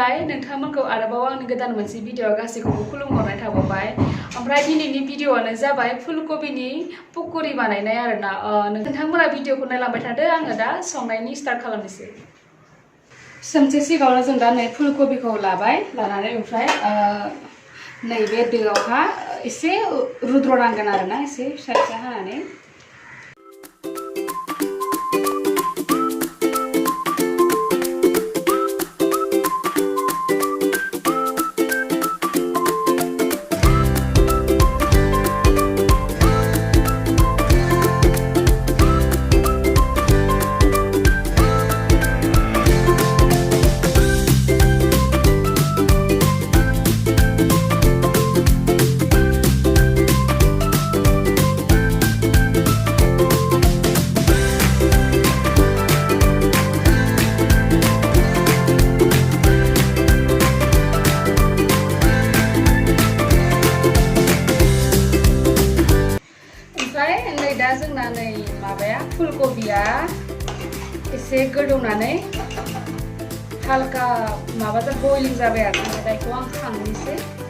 खुलुमबाय नोंथांमोनखौ आरोबाव आंनि गोदान मोनसे भिडिअ गासैखौबो खुलुमहरनाय थाबाय ओमफ्राय दिनैनि भिडिअआनो जाबाय फुलकबिनि पक'रि बानायनाय आरोना नोंथांमोना भिडिअखौ नायलांबाय थादो आङो दा संनायनि स्टार्ट खालामनोसै सोमसे सिगाङावनो जों दा नै फुलकबिखौ लाबाय लानानै ओमफ्राय नैबे दोआवहा एसे रुद्रनांगोन आरोना एसे फिसा फिसा हानानै दा जोंना नै माबाया फुलकबिया एसे गोदौनानै हालका माबाजों बइलिं जाबाय आरो दा बेखौ आं खांनोसै